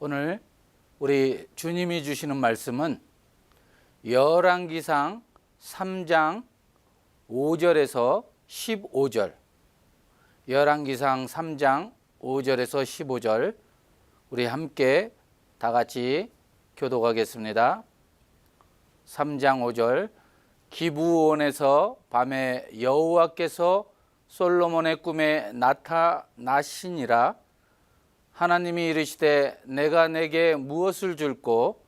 오늘 우리 주님이 주시는 말씀은 열왕기상 3장 5절에서 15절, 열왕기상 3장 5절에서 15절 우리 함께 다 같이 교독하겠습니다. 3장 5절. 기브온에서 밤에 여호와께서 솔로몬의 꿈에 나타나시니라. 하나님이 이르시되 내가 내게 무엇을 줄꼬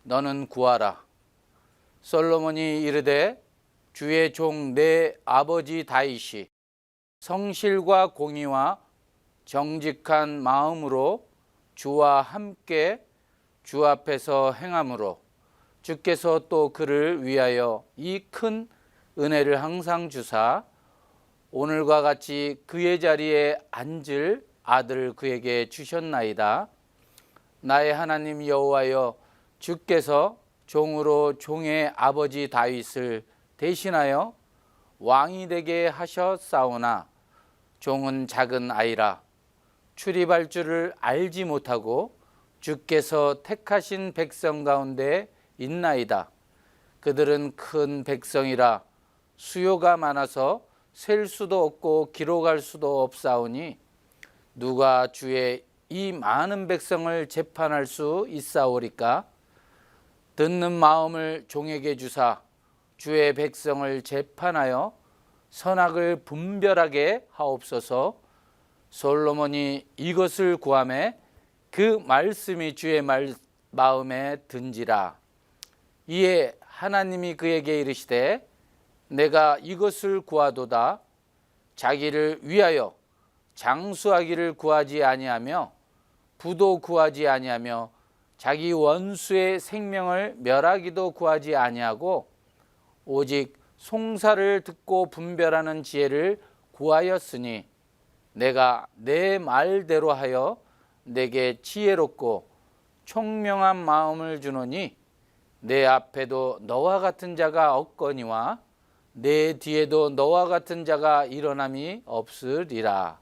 너는 구하라. 솔로몬이 이르되 주의 종 내 아버지 다윗이 성실과 공의와 정직한 마음으로 주와 함께 주 앞에서 행함으로 주께서 또 그를 위하여 이 큰 은혜를 항상 주사 오늘과 같이 그의 자리에 앉을 아들을 그에게 주셨나이다. 나의 하나님 여호와여, 주께서 종으로 종의 아버지 다윗을 대신하여 왕이 되게 하셨사오나 종은 작은 아이라 출입할 줄을 알지 못하고 주께서 택하신 백성 가운데 있나이다. 그들은 큰 백성이라 수요가 많아서 셀 수도 없고 기록할 수도 없사오니 누가 주의 이 많은 백성을 재판할 수 있사오리까? 듣는 마음을 종에게 주사 주의 백성을 재판하여 선악을 분별하게 하옵소서. 솔로몬이 이것을 구하매 그 말씀이 주의 마음에 든지라. 이에 하나님이 그에게 이르시되 내가 이것을 구하도다. 자기를 위하여 장수하기를 구하지 아니하며 부도 구하지 아니하며 자기 원수의 생명을 멸하기도 구하지 아니하고 오직 송사를 듣고 분별하는 지혜를 구하였으니 내가 내 말대로 하여 내게 지혜롭고 총명한 마음을 주노니 내 앞에도 너와 같은 자가 없거니와 내 뒤에도 너와 같은 자가 일어남이 없으리라.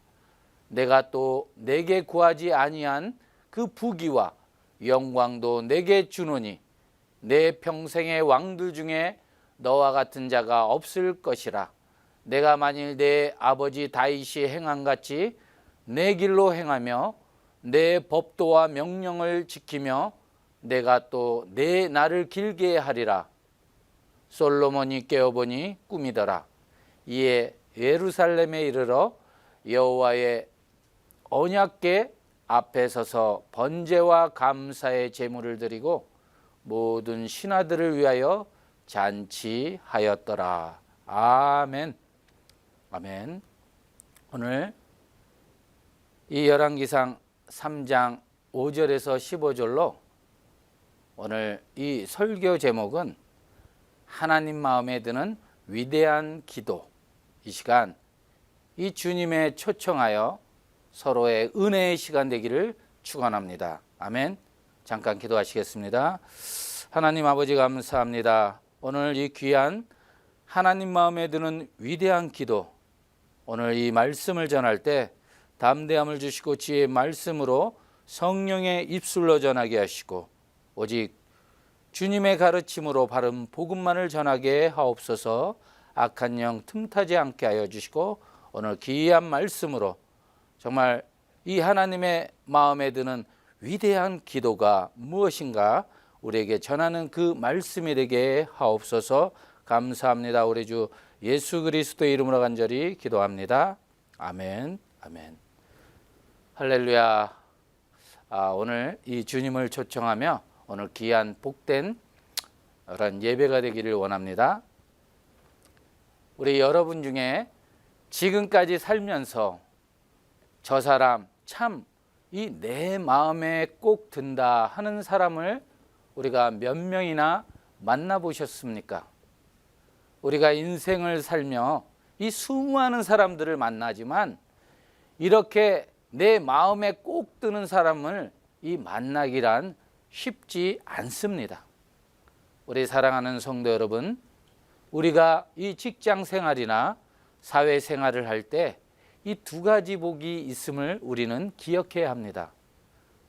내가 또 내게 구하지 아니한 그 부귀와 영광도 내게 주노니 내 평생의 왕들 중에 너와 같은 자가 없을 것이라. 내가 만일 내 아버지 다윗이 행함같이 내 길로 행하며 내 법도와 명령을 지키며 내가 또 내 날을 길게 하리라. 솔로몬이 깨어보니 꿈이더라. 이에 예루살렘에 이르러 여호와의 언약궤 앞에 서서 번제와 감사의 제물을 드리고 모든 신하들을 위하여 잔치하였더라. 아멘. 아멘. 오늘 이 열왕기상 3장 5절에서 15절로 오늘 이 설교 제목은 하나님 마음에 드는 위대한 기도. 이 시간 이 주님에 초청하여 서로의 은혜의 시간 되기를 축원합니다. 아멘. 잠깐 기도하시겠습니다. 하나님 아버지 감사합니다. 오늘 이 귀한 하나님 마음에 드는 위대한 기도, 오늘 이 말씀을 전할 때 담대함을 주시고 지혜의 말씀으로 성령의 입술로 전하게 하시고 오직 주님의 가르침으로 바른 복음만을 전하게 하옵소서. 악한 영 틈타지 않게 하여 주시고 오늘 귀한 말씀으로 정말 이 하나님의 마음에 드는 위대한 기도가 무엇인가 우리에게 전하는 그 말씀이 되게 하옵소서. 감사합니다. 우리 주 예수 그리스도의 이름으로 간절히 기도합니다. 아멘. 아멘. 할렐루야. 오늘 이 주님을 초청하며 오늘 귀한 복된 그런 예배가 되기를 원합니다. 우리 여러분 중에 지금까지 살면서 저 사람 참 이 내 마음에 꼭 든다 하는 사람을 우리가 몇 명이나 만나보셨습니까? 우리가 인생을 살며 이 수많은 사람들을 만나지만 이렇게 내 마음에 꼭 드는 사람을 이 만나기란 쉽지 않습니다. 우리 사랑하는 성도 여러분, 우리가 이 직장 생활이나 사회 생활을 할 때 이 두 가지 복이 있음을 우리는 기억해야 합니다.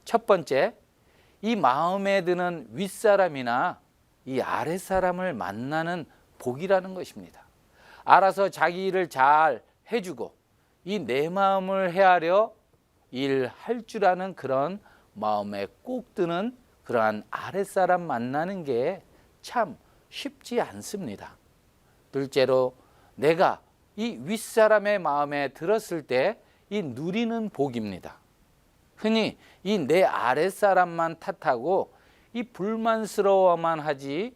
첫 번째, 이 마음에 드는 윗사람이나 이 아랫사람을 만나는 복이라는 것입니다. 알아서 자기 일을 잘 해주고 이 내 마음을 헤아려 일할 줄 아는 그런 마음에 꼭 드는 그러한 아랫사람 만나는 게 참 쉽지 않습니다. 둘째로 내가 이 윗사람의 마음에 들었을 때 이 누리는 복입니다. 흔히 이 내 아랫사람만 탓하고 이 불만스러워만 하지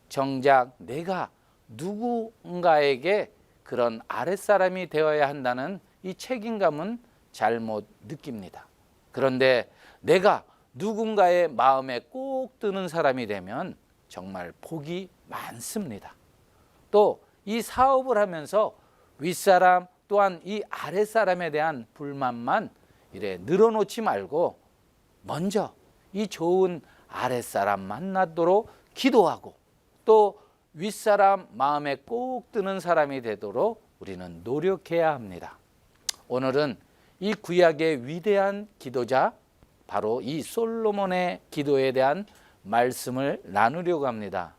정작 내가 누군가에게 그런 아랫사람이 되어야 한다는 이 책임감은 잘못 느낍니다. 그런데 내가 누군가의 마음에 꼭 드는 사람이 되면 정말 복이 많습니다. 또 이 사업을 하면서 윗사람 또한 이 아랫사람에 대한 불만만 이래 늘어놓지 말고 먼저 이 좋은 아랫사람 만나도록 기도하고 또 윗사람 마음에 꼭 드는 사람이 되도록 우리는 노력해야 합니다. 오늘은 이 구약의 위대한 기도자 바로 이 솔로몬의 기도에 대한 말씀을 나누려고 합니다.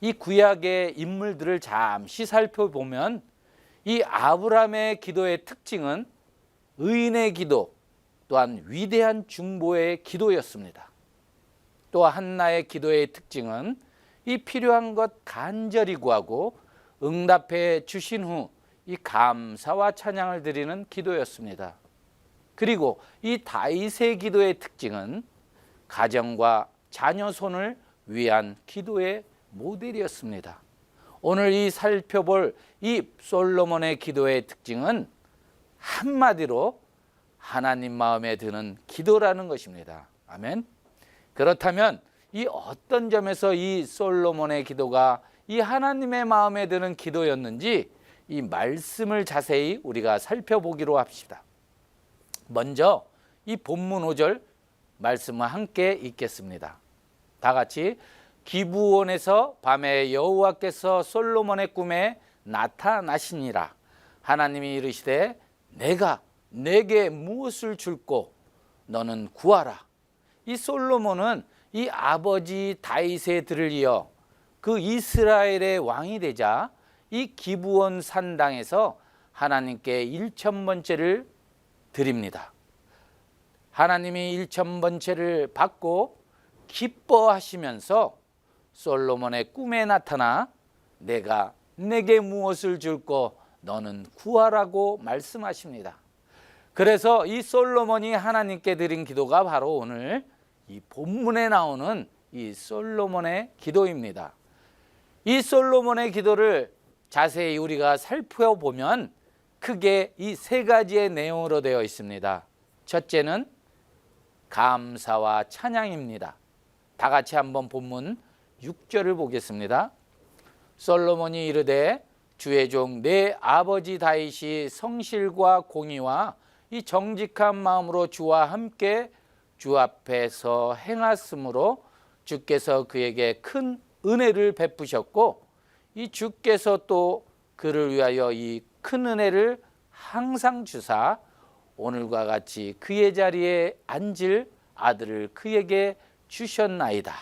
이 구약의 인물들을 잠시 살펴보면 이 아브라함의 기도의 특징은 의인의 기도 또한 위대한 중보의 기도였습니다. 또 한나의 기도의 특징은 이 필요한 것 간절히 구하고 응답해 주신 후 이 감사와 찬양을 드리는 기도였습니다. 그리고 이 다윗의 기도의 특징은 가정과 자녀 손을 위한 기도의 모델이었습니다. 오늘 이 살펴볼 이 솔로몬의 기도의 특징은 한마디로 하나님 마음에 드는 기도라는 것입니다. 아멘. 그렇다면 이 어떤 점에서 이 솔로몬의 기도가 이 하나님의 마음에 드는 기도였는지 이 말씀을 자세히 우리가 살펴보기로 합시다. 먼저 이 본문 5절 말씀을 함께 읽겠습니다. 다 같이 기브온에서 밤에 여호와께서 솔로몬의 꿈에 나타나시니라. 하나님이 이르시되 내가 내게 무엇을 줄꼬 너는 구하라. 이 솔로몬은 이 아버지 다윗의 들을 이어 그 이스라엘의 왕이 되자 이 기브온 산당에서 하나님께 1,000번째를 드립니다. 하나님이 1,000번째를 받고 기뻐하시면서 솔로몬의 꿈에 나타나 내가 내게 무엇을 줄꼬 너는 구하라고 말씀하십니다. 그래서 이 솔로몬이 하나님께 드린 기도가 바로 오늘 이 본문에 나오는 이 솔로몬의 기도입니다. 이 솔로몬의 기도를 자세히 우리가 살펴보면 크게 이 세 가지의 내용으로 되어 있습니다. 첫째는 감사와 찬양입니다. 다 같이 한번 본문 6절을 보겠습니다. 솔로몬이 이르되 주의 종 내 아버지 다윗이 성실과 공의와 이 정직한 마음으로 주와 함께 주 앞에서 행하심으로 주께서 그에게 큰 은혜를 베푸셨고 이 주께서 또 그를 위하여 이 큰 은혜를 항상 주사 오늘과 같이 그의 자리에 앉을 아들을 그에게 주셨나이다.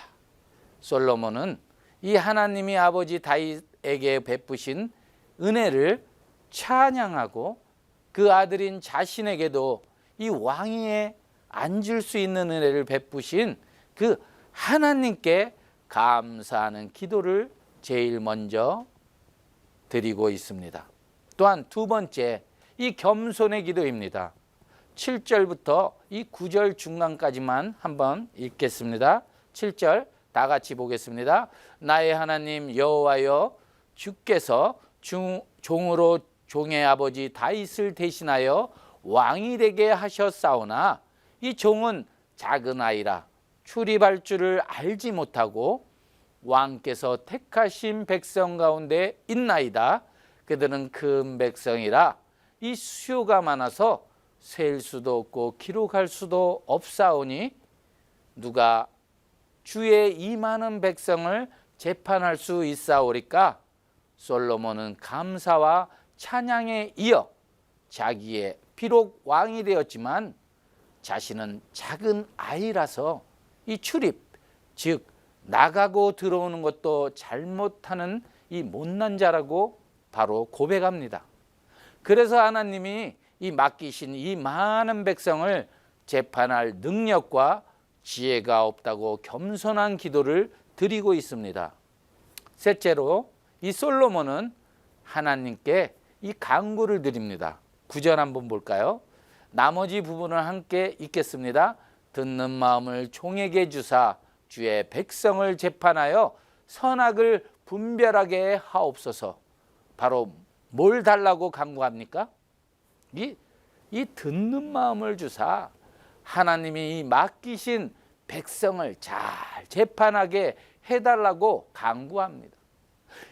솔로몬은 이 하나님이 아버지 다윗에게 베푸신 은혜를 찬양하고 그 아들인 자신에게도 이 왕위에 앉을 수 있는 은혜를 베푸신 그 하나님께 감사하는 기도를 제일 먼저 드리고 있습니다. 또한 두 번째, 이 겸손의 기도입니다. 7절부터 이 9절 중간까지만 한번 읽겠습니다. 7절 다 같이 보겠습니다. 나의 하나님 여호와여 주께서 종으로 종의 아버지 다윗을 대신하여 왕이 되게 하셨사오나 이 종은 작은 아이라 출입할 줄을 알지 못하고 왕께서 택하신 백성 가운데 있나이다. 그들은 큰 백성이라 이 수요가 많아서 셀 수도 없고 기록할 수도 없사오니 누가 주의 이 많은 백성을 재판할 수 있사오리까? 솔로몬은 감사와 찬양에 이어 자기의 비록 왕이 되었지만 자신은 작은 아이라서 이 출입, 즉 나가고 들어오는 것도 잘못하는 이 못난 자라고 바로 고백합니다. 그래서 하나님이 이 맡기신 이 많은 백성을 재판할 능력과 지혜가 없다고 겸손한 기도를 드리고 있습니다. 셋째로 이 솔로몬은 하나님께 이 간구를 드립니다. 9절 한번 볼까요? 나머지 부분을 함께 읽겠습니다. 듣는 마음을 종에게 주사 주의 백성을 재판하여 선악을 분별하게 하옵소서. 바로 뭘 달라고 간구합니까? 이 듣는 마음을 주사 하나님이 맡기신 백성을 잘 재판하게 해달라고 간구합니다.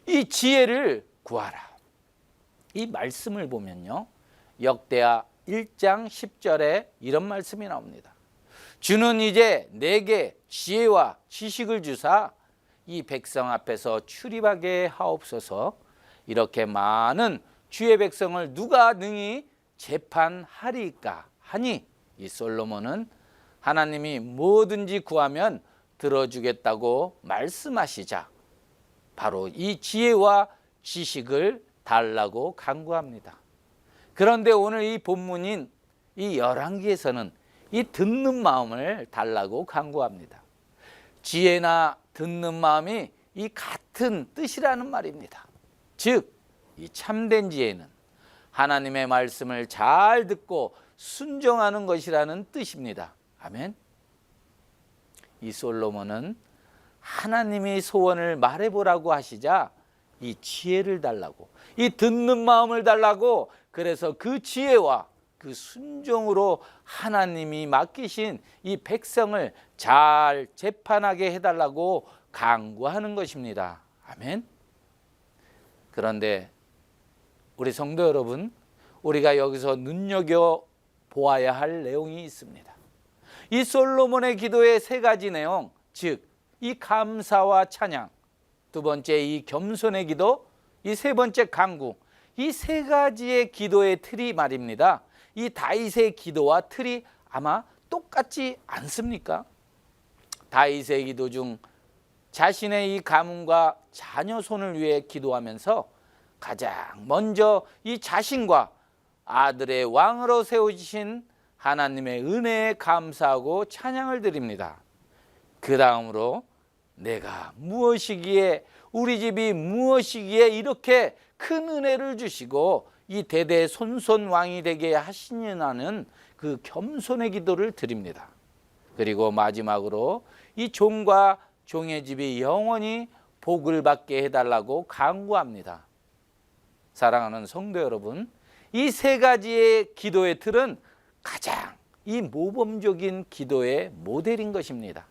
이 지혜를 구하라. 이 말씀을 보면요, 역대하 1장 10절에 이런 말씀이 나옵니다. 주는 이제 내게 지혜와 지식을 주사 이 백성 앞에서 출입하게 하옵소서. 이렇게 많은 주의 백성을 누가 능히 재판하리까 하니 이 솔로몬은 하나님이 뭐든지 구하면 들어주겠다고 말씀하시자 바로 이 지혜와 지식을 달라고 간구합니다. 그런데 오늘 이 본문인 이 열왕기에서는 이 듣는 마음을 달라고 간구합니다. 지혜나 듣는 마음이 이 같은 뜻이라는 말입니다. 즉, 이 참된 지혜는 하나님의 말씀을 잘 듣고 순종하는 것이라는 뜻입니다. 아멘. 이 솔로몬은 하나님이 소원을 말해보라고 하시자 이 지혜를 달라고, 이 듣는 마음을 달라고, 그래서 그 지혜와 그 순종으로 하나님이 맡기신 이 백성을 잘 재판하게 해달라고 간구하는 것입니다. 아멘. 그런데 우리 성도 여러분, 우리가 여기서 눈여겨보아야 할 내용이 있습니다. 이 솔로몬의 기도의 세 가지 내용, 즉 이 감사와 찬양, 두 번째 이 겸손의 기도, 이 세 번째 간구, 이 세 가지의 기도의 틀이 말입니다. 이 다윗의 기도와 틀이 아마 똑같지 않습니까? 다윗의 기도 중 자신의 이 가문과 자녀 손을 위해 기도하면서 가장 먼저 이 자신과 아들의 왕으로 세우신 하나님의 은혜에 감사하고 찬양을 드립니다. 그 다음으로 내가 무엇이기에, 우리 집이 무엇이기에 이렇게 큰 은혜를 주시고 이 대대 손손 왕이 되게 하시느냐는 그 겸손의 기도를 드립니다. 그리고 마지막으로 이 종과 종의 집이 영원히 복을 받게 해달라고 간구합니다. 사랑하는 성도 여러분, 이 세 가지의 기도의 틀은 가장 이 모범적인 기도의 모델인 것입니다.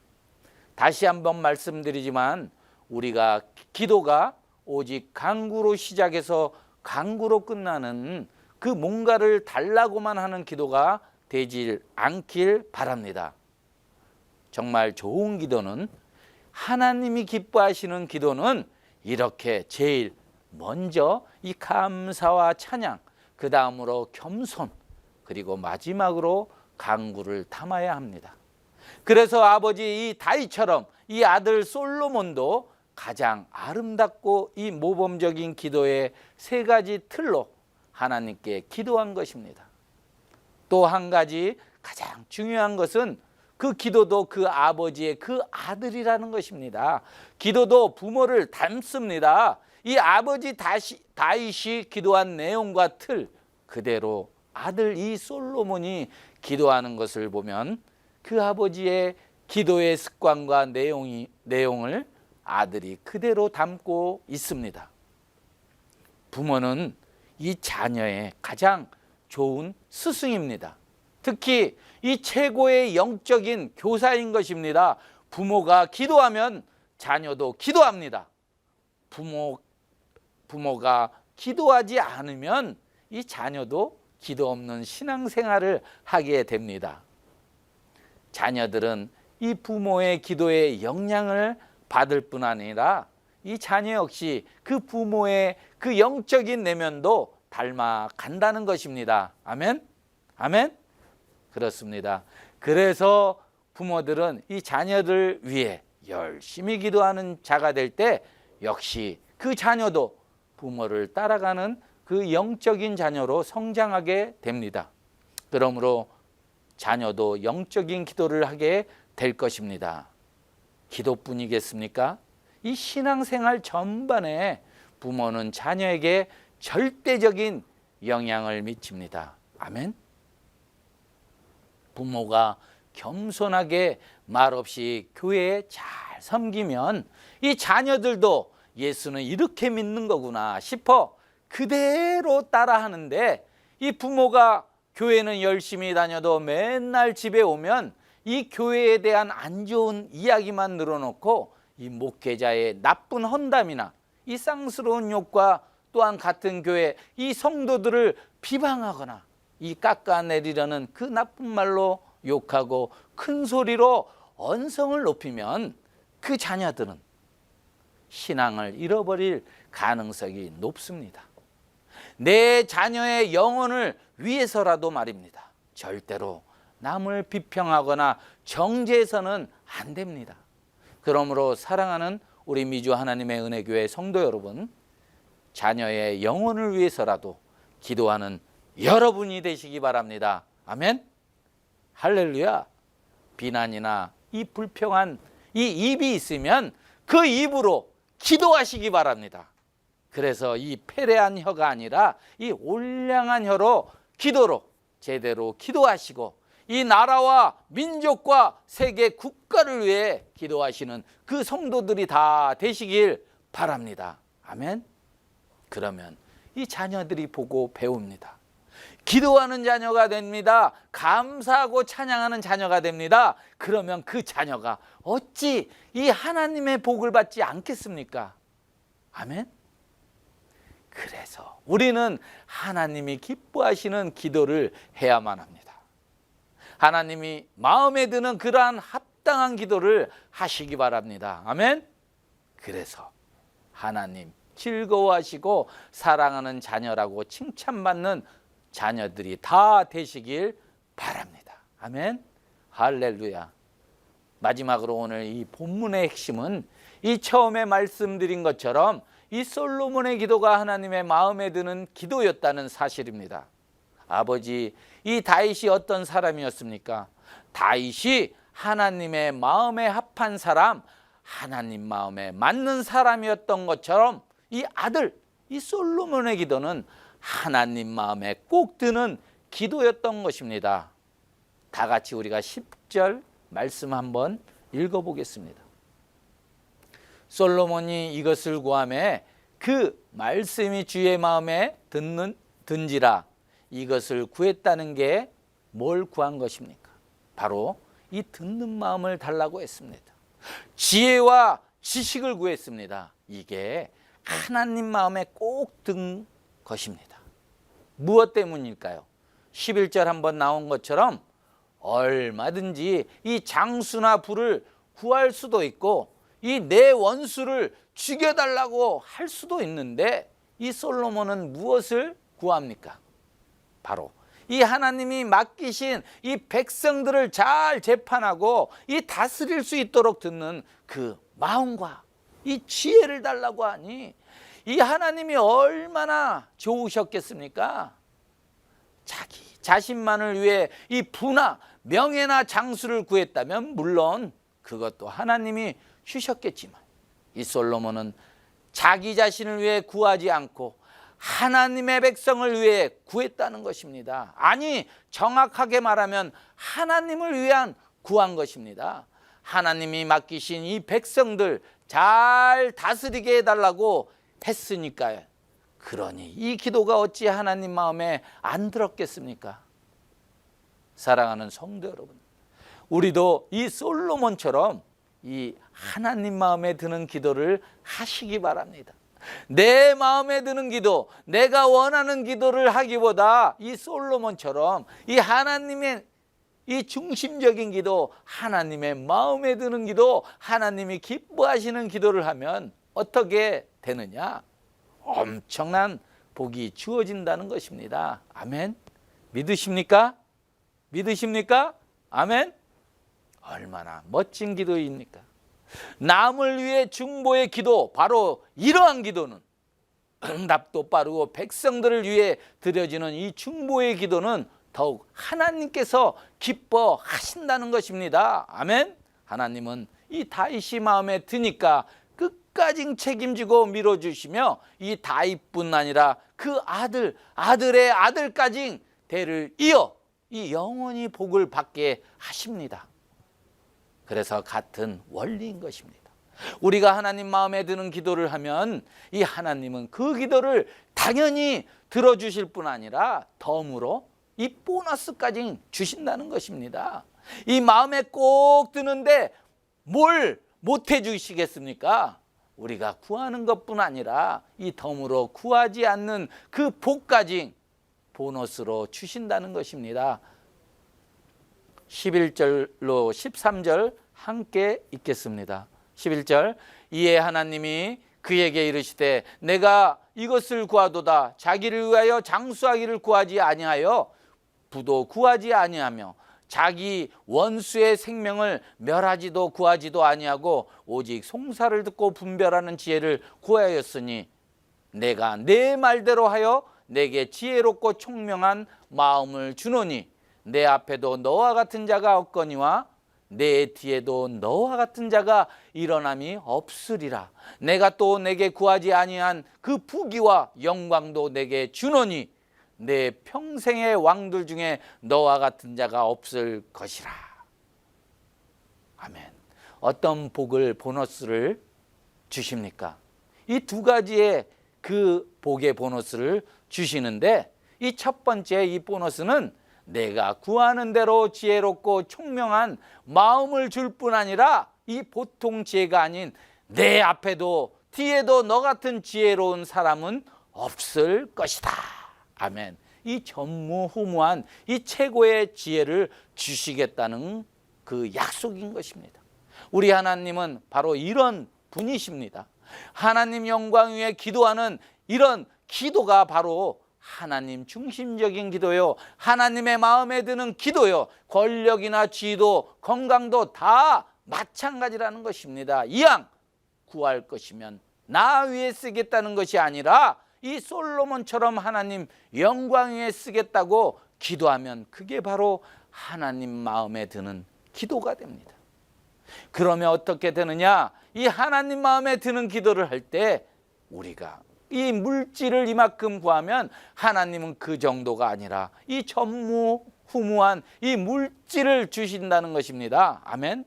다시 한번 말씀드리지만 우리가 기도가 오직 간구로 시작해서 간구로 끝나는 그 뭔가를 달라고만 하는 기도가 되질 않길 바랍니다. 정말 좋은 기도는, 하나님이 기뻐하시는 기도는 이렇게 제일 먼저 이 감사와 찬양, 그 다음으로 겸손, 그리고 마지막으로 간구를 담아야 합니다. 그래서 아버지 이 다윗처럼 이 아들 솔로몬도 가장 아름답고 이 모범적인 기도의 세 가지 틀로 하나님께 기도한 것입니다. 또 한 가지 가장 중요한 것은 그 기도도 그 아버지의 그 아들이라는 것입니다. 기도도 부모를 닮습니다. 이 아버지 다윗이 기도한 내용과 틀 그대로 아들 이 솔로몬이 기도하는 것을 보면 그 아버지의 기도의 습관과 내용을 아들이 그대로 담고 있습니다. 부모는 이 자녀의 가장 좋은 스승입니다. 특히 이 최고의 영적인 교사인 것입니다. 부모가 기도하면 자녀도 기도합니다. 부모가 기도하지 않으면 이 자녀도 기도 없는 신앙생활을 하게 됩니다. 자녀들은 이 부모의 기도의 영향을 받을 뿐 아니라 이 자녀 역시 그 부모의 그 영적인 내면도 닮아간다는 것입니다. 아멘? 아멘? 그렇습니다. 그래서 부모들은 이 자녀들 위해 열심히 기도하는 자가 될 때 역시 그 자녀도 부모를 따라가는 그 영적인 자녀로 성장하게 됩니다. 그러므로 자녀도 영적인 기도를 하게 될 것입니다. 기도뿐이겠습니까? 이 신앙생활 전반에 부모는 자녀에게 절대적인 영향을 미칩니다. 아멘. 부모가 겸손하게 말없이 교회에 잘 섬기면 이 자녀들도 예수는 이렇게 믿는 거구나 싶어 그대로 따라하는데, 이 부모가 교회는 열심히 다녀도 맨날 집에 오면 이 교회에 대한 안 좋은 이야기만 늘어놓고 이 목회자의 나쁜 헌담이나 이 쌍스러운 욕과 또한 같은 교회 이 성도들을 비방하거나 이 깎아내리려는 그 나쁜 말로 욕하고 큰 소리로 언성을 높이면 그 자녀들은 신앙을 잃어버릴 가능성이 높습니다. 내 자녀의 영혼을 위해서라도 말입니다. 절대로 남을 비평하거나 정죄해서는 안 됩니다. 그러므로 사랑하는 우리 미주 하나님의 은혜교회 성도 여러분, 자녀의 영혼을 위해서라도 기도하는 여러분이 되시기 바랍니다. 아멘. 할렐루야. 비난이나 이 불평한 이 입이 있으면 그 입으로 기도하시기 바랍니다. 그래서 이 패례한 혀가 아니라 이 올량한 혀로 기도로 제대로 기도하시고 이 나라와 민족과 세계 국가를 위해 기도하시는 그 성도들이 다 되시길 바랍니다. 아멘. 그러면 이 자녀들이 보고 배웁니다. 기도하는 자녀가 됩니다. 감사하고 찬양하는 자녀가 됩니다. 그러면 그 자녀가 어찌 이 하나님의 복을 받지 않겠습니까? 아멘. 그래서 우리는 하나님이 기뻐하시는 기도를 해야만 합니다. 하나님이 마음에 드는 그러한 합당한 기도를 하시기 바랍니다. 아멘. 그래서 하나님 즐거워하시고 사랑하는 자녀라고 칭찬받는 자녀들이 다 되시길 바랍니다. 아멘. 할렐루야. 마지막으로 오늘 이 본문의 핵심은 이 처음에 말씀드린 것처럼 이 솔로몬의 기도가 하나님의 마음에 드는 기도였다는 사실입니다. 아버지, 이 다윗이 어떤 사람이었습니까? 다윗이 하나님의 마음에 합한 사람, 하나님 마음에 맞는 사람이었던 것처럼 이 아들, 이 솔로몬의 기도는 하나님 마음에 꼭 드는 기도였던 것입니다. 다 같이 우리가 10절 말씀 한번 읽어보겠습니다. 솔로몬이 이것을 구하매 그 말씀이 주의 마음에 든지라. 이것을 구했다는 게 뭘 구한 것입니까? 바로 이 듣는 마음을 달라고 했습니다. 지혜와 지식을 구했습니다. 이게 하나님 마음에 꼭 든 것입니다. 무엇 때문일까요? 11절 한번 나온 것처럼 얼마든지 이 장수나 부를 구할 수도 있고 이 내 원수를 죽여달라고 할 수도 있는데 이 솔로몬은 무엇을 구합니까? 바로 이 하나님이 맡기신 이 백성들을 잘 재판하고 이 다스릴 수 있도록 듣는 그 마음과 이 지혜를 달라고 하니 이 하나님이 얼마나 좋으셨겠습니까? 자기 자신만을 위해 이 부나 명예나 장수를 구했다면 물론 그것도 하나님이 주셨겠지만 이 솔로몬은 자기 자신을 위해 구하지 않고 하나님의 백성을 위해 구했다는 것입니다. 아니, 정확하게 말하면 하나님을 위한 구한 것입니다. 하나님이 맡기신 이 백성들 잘 다스리게 해달라고 했으니까요. 그러니 이 기도가 어찌 하나님 마음에 안 들었겠습니까? 사랑하는 성도 여러분, 우리도 이 솔로몬처럼 이 하나님 마음에 드는 기도를 하시기 바랍니다. 내 마음에 드는 기도, 내가 원하는 기도를 하기보다 이 솔로몬처럼 이 하나님의 이 중심적인 기도, 하나님의 마음에 드는 기도, 하나님이 기뻐하시는 기도를 하면 어떻게 되느냐? 엄청난 복이 주어진다는 것입니다. 아멘. 믿으십니까? 믿으십니까? 아멘. 얼마나 멋진 기도입니까? 남을 위해 중보의 기도, 바로 이러한 기도는 응답도 빠르고 백성들을 위해 드려지는 이 중보의 기도는 더욱 하나님께서 기뻐하신다는 것입니다. 아멘. 하나님은 이 다윗이 마음에 드니까 끝까지 책임지고 밀어주시며 이 다윗뿐 아니라 그 아들의 아들까지 대를 이어 이 영원히 복을 받게 하십니다. 그래서 같은 원리인 것입니다. 우리가 하나님 마음에 드는 기도를 하면 이 하나님은 그 기도를 당연히 들어주실 뿐 아니라 덤으로 이 보너스까지 주신다는 것입니다. 이 마음에 꼭 드는데 뭘 못해 주시겠습니까? 우리가 구하는 것뿐 아니라 이 덤으로 구하지 않는 그 복까지 보너스로 주신다는 것입니다. 11절로 13절 함께 읽겠습니다. 11절, 이에 하나님이 그에게 이르시되 내가 이것을 구하도다. 자기를 위하여 장수하기를 구하지 아니하여 부도 구하지 아니하며 자기 원수의 생명을 멸하지도 구하지도 아니하고 오직 송사를 듣고 분별하는 지혜를 구하였으니 내가 내 말대로 하여 내게 지혜롭고 총명한 마음을 주노니 내 앞에도 너와 같은 자가 없거니와 내 뒤에도 너와 같은 자가 일어남이 없으리라. 내가 또 내게 구하지 아니한 그 부귀와 영광도 내게 주노니 내 평생의 왕들 중에 너와 같은 자가 없을 것이라. 아멘. 어떤 복을, 보너스를 주십니까? 이 두 가지의 그 복의 보너스를 주시는데 이 첫 번째 이 보너스는 내가 구하는 대로 지혜롭고 총명한 마음을 줄 뿐 아니라 이 보통 지혜가 아닌 내 앞에도 뒤에도 너 같은 지혜로운 사람은 없을 것이다. 아멘. 이 전무후무한 이 최고의 지혜를 주시겠다는 그 약속인 것입니다. 우리 하나님은 바로 이런 분이십니다. 하나님 영광 위에 기도하는 이런 기도가 바로 하나님 중심적인 기도요, 하나님의 마음에 드는 기도요, 권력이나 지도, 건강도 다 마찬가지라는 것입니다. 이왕 구할 것이면 나 위에 쓰겠다는 것이 아니라 이 솔로몬처럼 하나님 영광 위에 쓰겠다고 기도하면 그게 바로 하나님 마음에 드는 기도가 됩니다. 그러면 어떻게 되느냐? 이 하나님 마음에 드는 기도를 할 때 우리가 이 물질을 이만큼 구하면 하나님은 그 정도가 아니라 이 전무후무한 이 물질을 주신다는 것입니다. 아멘.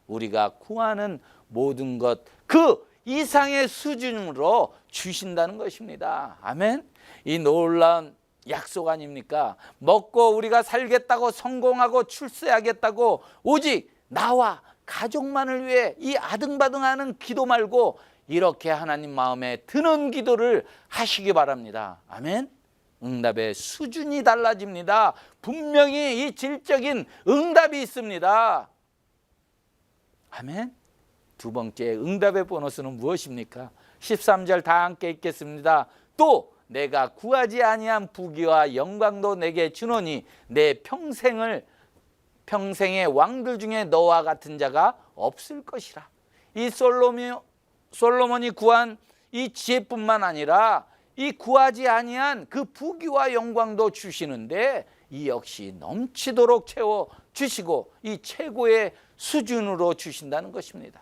우리가 구하는 모든 것 그 이상의 수준으로 주신다는 것입니다. 아멘. 이 놀라운 약속 아닙니까? 먹고 우리가 살겠다고, 성공하고 출세하겠다고 오직 나와 가족만을 위해 이 아등바등하는 기도 말고 이렇게 하나님 마음에 드는 기도를 하시기 바랍니다. 아멘. 응답의 수준이 달라집니다. 분명히 이 질적인 응답이 있습니다. 아멘. 두 번째 응답의 보너스는 무엇입니까? 13절 다 함께 읽겠습니다. 또 내가 구하지 아니한 부귀와 영광도 내게 주노니 내 평생의 왕들 중에 너와 같은 자가 없을 것이라. 이 솔로몬이 구한 이 지혜뿐만 아니라 이 구하지 아니한 그 부귀와 영광도 주시는데 이 역시 넘치도록 채워 주시고 이 최고의 수준으로 주신다는 것입니다.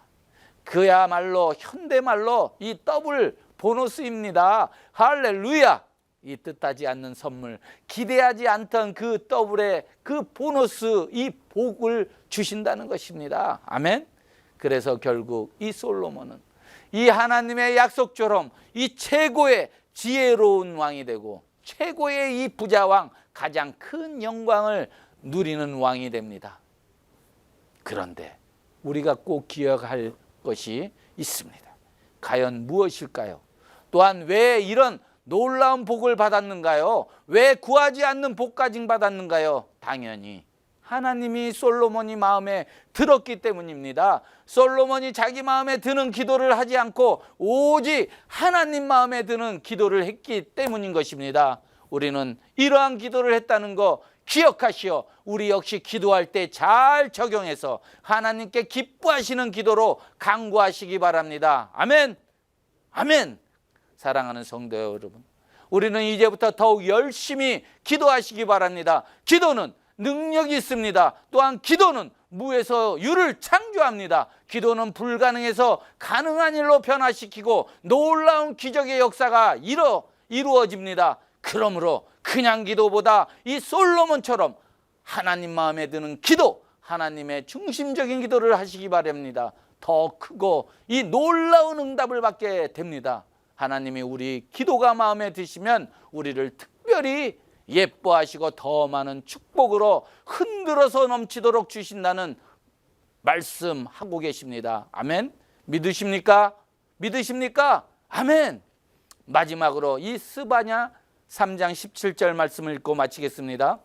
그야말로 현대말로 이 더블 보너스입니다. 할렐루야. 이 뜻하지 않는 선물, 기대하지 않던 그 더블의 그 보너스, 이 복을 주신다는 것입니다. 아멘. 그래서 결국 이 솔로몬은 이 하나님의 약속처럼 이 최고의 지혜로운 왕이 되고 최고의 이 부자왕, 가장 큰 영광을 누리는 왕이 됩니다. 그런데 우리가 꼭 기억할 것이 있습니다. 과연 무엇일까요? 또한 왜 이런 놀라운 복을 받았는가요? 왜 구하지 않는 복까지 받았는가요? 당연히 하나님이 솔로몬이 마음에 들었기 때문입니다. 솔로몬이 자기 마음에 드는 기도를 하지 않고 오직 하나님 마음에 드는 기도를 했기 때문인 것입니다. 우리는 이러한 기도를 했다는 거 기억하시어 우리 역시 기도할 때 잘 적용해서 하나님께 기뻐하시는 기도로 간구하시기 바랍니다. 아멘. 아멘. 사랑하는 성도 여러분, 우리는 이제부터 더욱 열심히 기도하시기 바랍니다. 기도는 능력이 있습니다. 또한 기도는 무에서 유를 창조합니다. 기도는 불가능해서 가능한 일로 변화시키고 놀라운 기적의 역사가 이루어집니다. 그러므로 그냥 기도보다 이 솔로몬처럼 하나님 마음에 드는 기도, 하나님의 중심적인 기도를 하시기 바랍니다. 더 크고 이 놀라운 응답을 받게 됩니다. 하나님이 우리 기도가 마음에 드시면 우리를 특별히 예뻐하시고 더 많은 축복으로 흔들어서 넘치도록 주신다는 말씀하고 계십니다. 아멘. 믿으십니까? 믿으십니까? 아멘. 마지막으로 이 스바냐 3장 17절 말씀을 읽고 마치겠습니다.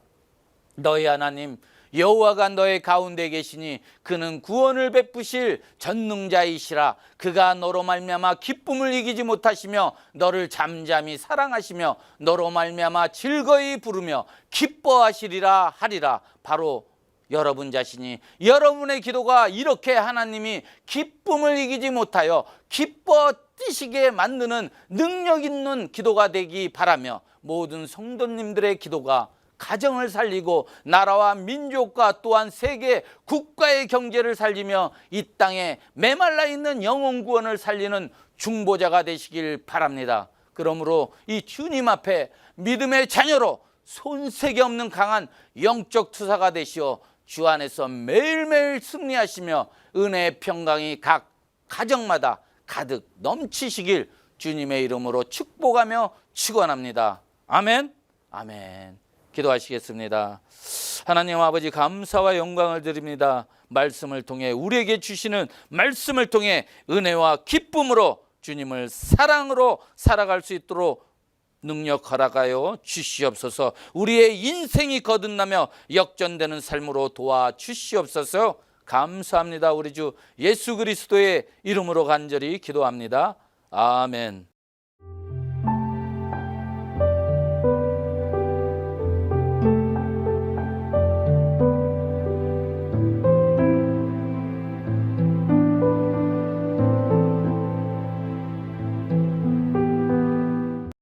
너희 하나님 여호와가 너의 가운데 계시니 그는 구원을 베푸실 전능자이시라. 그가 너로 말미암아 기쁨을 이기지 못하시며 너를 잠잠히 사랑하시며 너로 말미암아 즐거이 부르며 기뻐하시리라 하리라. 바로 여러분 자신이, 여러분의 기도가 이렇게 하나님이 기쁨을 이기지 못하여 기뻐 뛰시게 만드는 능력 있는 기도가 되기 바라며, 모든 성도님들의 기도가 가정을 살리고 나라와 민족과 또한 세계 국가의 경제를 살리며 이 땅에 메말라 있는 영혼 구원을 살리는 중보자가 되시길 바랍니다. 그러므로 이 주님 앞에 믿음의 자녀로 손색이 없는 강한 영적 투사가 되시어 주 안에서 매일매일 승리하시며 은혜의 평강이 각 가정마다 가득 넘치시길 주님의 이름으로 축복하며 축원합니다. 아멘. 아멘. 기도하시겠습니다. 하나님 아버지, 감사와 영광을 드립니다. 말씀을 통해 우리에게 주시는 말씀을 통해 은혜와 기쁨으로 주님을 사랑으로 살아갈 수 있도록 능력 허락하여 주시옵소서. 우리의 인생이 거듭나며 역전되는 삶으로 도와주시옵소서. 감사합니다. 우리 주 예수 그리스도의 이름으로 간절히 기도합니다. 아멘.